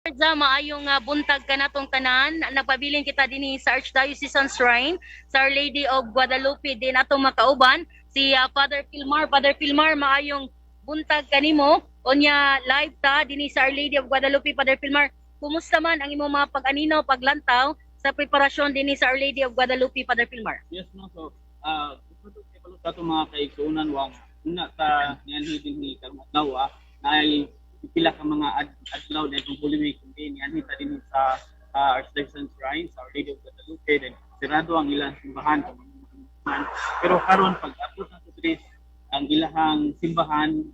Sa maayong buntag ka natong tanan, nagpabiling kita dinhi sa Archdiocesan Shrine sa Our Lady of Guadalupe din atong makauban si Father Pilmar. Father Pilmar, maayong buntag kanimo. Unya live ta dinhi sa Our Lady of Guadalupe. Father Pilmar, kumusta man ang imong mga pag-aninaw, paglantaw sa preparasyon dinhi sa Our Lady of Guadalupe, Father Pilmar? Yes, no. So, gusto ko pala sa itong mga kaigsunan wang una ta niyanhi din ni karong adlaw na ay pila ka mga adlaw na itong Holy Week din niyanhi ta din sa Archdiocese Shrine sa Our Lady of Guadalupe then sirado ang ilang simbahan pero karon pag abot na diri ang ilahang simbahan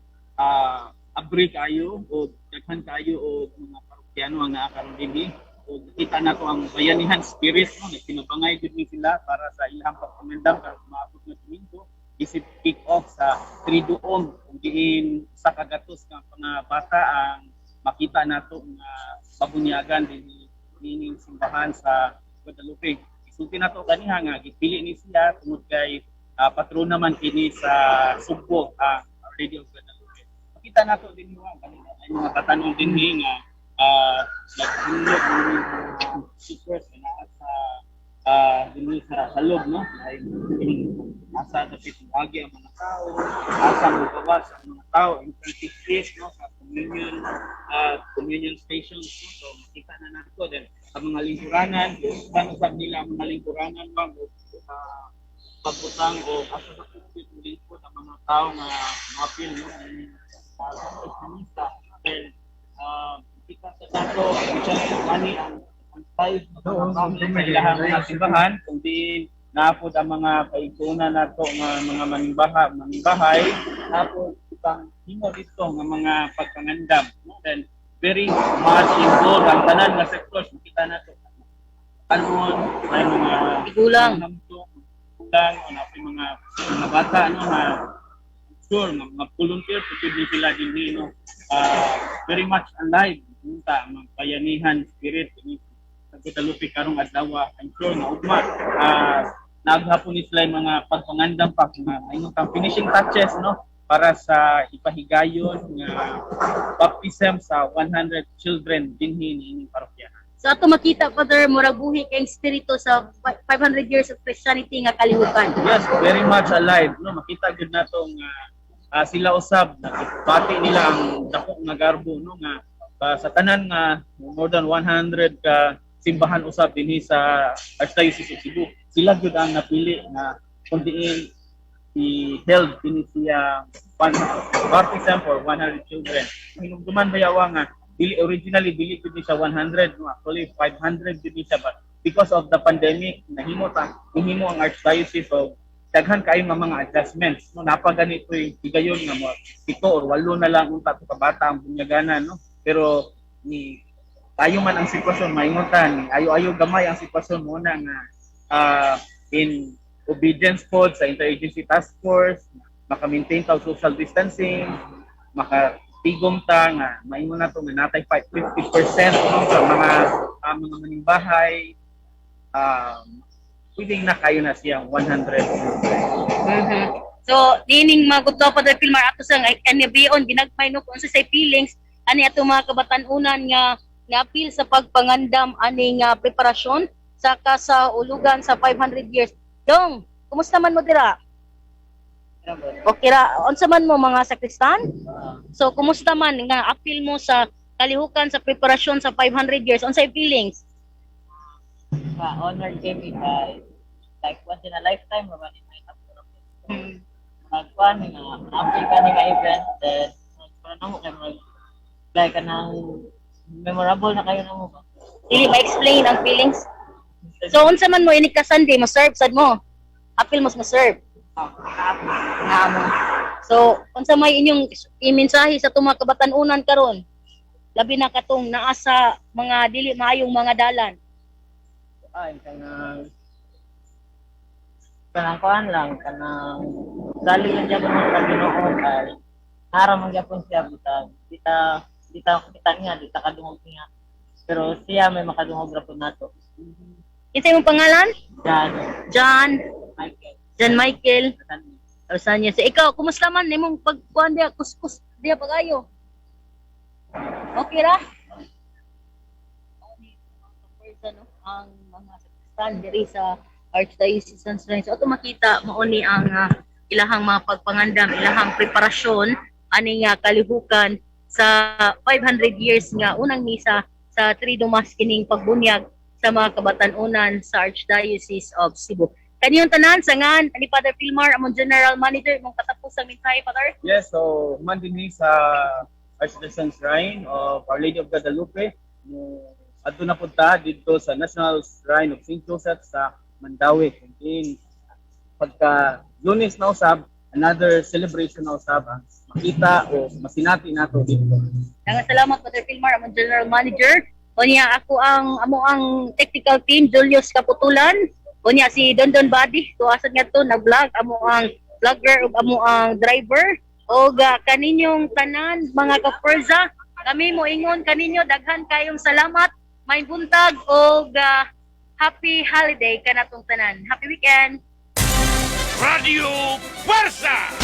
abri kayo o daghan kayo o mga parokyano ang naa karon dinhi o kita na to ang bayanihan spirit no nagsinabangay gud ni sila para sa ilang pagkomendam karon maabot na domingo isip kick off sa Triduum kung diin sa kagatos ng mga bata ang makita nato nga babunyagan din simbahan sa Guadalupe. Isulti nato kaniha nga gipili ni siya tungod kay patron naman kini sa Subo Our Lady of Guadalupe. Makita nato din yung mga tatanong din nga nagdulog ng secret na din sa loob no ay asa dapat bahagi ang mga tao, asa magbawas ang mga tao in practice no sa communion stations no? So makita na nato din sa mga lingkuranan, kung saan nila ang mga lingkuranan bang pagbutang o asa sa lingkod ang mga tao na mapil no sa then kita sa tato mani ang tayo sa ilahang mga simbahan kung di napod ang mga kaigsunan nato nga mga manimbahay napod itang himo dito nga mga pagpangandam no? Then very much involved ang tanan nga sectors makita nato kanon may mga Igulang o mga bata no nga sure mga volunteer pwede sila din no very much alive unta ang bayanihan spirit ni sa Guadalupe karong adlaw I'm sure na ugma naghapon ni sila mga pagpangandam pa nga ayun ang finishing touches no para sa ipahigayon nga baptism sa 100 children dinhi ni parokya. So ato makita, Father, murag buhi kay espiritu sa 500 years of Christianity nga kalihukan. Yes, very much alive no makita gud nato nga sila usab nakipati nila ang dako nga garbo no nga sa tanan nga more than 100 ka simbahan usab dinhi sa Archdiocese of Cebu. Sila gud ang napili na kung diin i-held dinhi siya baptism for 100 children. Hinumduman bayawa nga originally dili gud ni siya 100 no actually 500 gud ni siya but because of the pandemic nahimo ang Archdiocese of daghan kayo nga mga adjustments no napaganito yung higayon nga mo 7 or 8 na lang unta to ka bata ang bunyaganan no pero ni tayo man ang sitwasyon maingutan ayo gamay ang sitwasyon mo na nga in obedience pod sa interagency task force maka-maintain ta social distancing makatigom ta nga maingon na to nga natay 50% no, sa mga manimbahay pwedeng na kayo na siyang 100%. So dining magudto Father Pilmar ato sa anibion ginagmay no kung sa feelings ani ato mga kabatan-unan nga apil sa pagpangandam ani nga preparasyon saka sa ulugan sa 500 years. Dong, kumusta man mo dira? Okay ra, unsa man mo mga sakristan? So kumusta man nga apil mo sa kalihukan sa preparasyon sa 500 years? Unsay feelings? Honored kami like once in a lifetime naman in my magkuhan nga apil ka nga event that parang mo kay like kanang memorable na kayo na mo ba? Dili ma-explain ang feelings. So unsa man mo ini ka Sunday mo serve sad mo. Apil mo serve. So unsa may inyong imensahe sa tuma kabatan-unan karon? Labi na katong naa sa mga dili maayong mga dalan. Ay kanang kuan lang kanang dali lang gyapon sa Ginoo kay ara man gyapon siya butang kita niya dita kadungog niya pero siya may makadungog ra pud nato. Kinsay imong pangalan? John Michael Rosanya. So ikaw kumusta man nimong pagkuan dia kuskus dia pagayo? Okay ra? no, ang mga sakristan diri sa Archdiocese San Shrine. So ato makita mao ni ang ilahang mga pagpangandam, ilahang preparasyon ani nga kalihukan sa 500 years nga unang misa sa Triduum Mass kining pagbunyag sa mga kabatanunan sa Archdiocese of Cebu. Kaniyong tanan sangan ani Father Pilmar among General Manager mong katapos ang mensahe, Father. Yes, so human din sa Archdiocese Shrine of Our Lady of Guadalupe. Adto na punta dito sa National Shrine of St. Joseph sa Mandawi. Kung pagka Lunes na usab, another celebration na usab ang makita o masinati nato dito. Daghang salamat, Father Pilmar among General Manager. Unya ako amo ang technical team Julius Kaputulan. Unya si Dondon Badi tuasan nga to nag-vlog amo ang vlogger ug amo ang driver. O kaninyong tanan mga ka-Forza, kami mo ingon kaninyo daghan kayong salamat. May buntag o happy holiday kanatong tanan. Happy weekend. Radio Fuerza.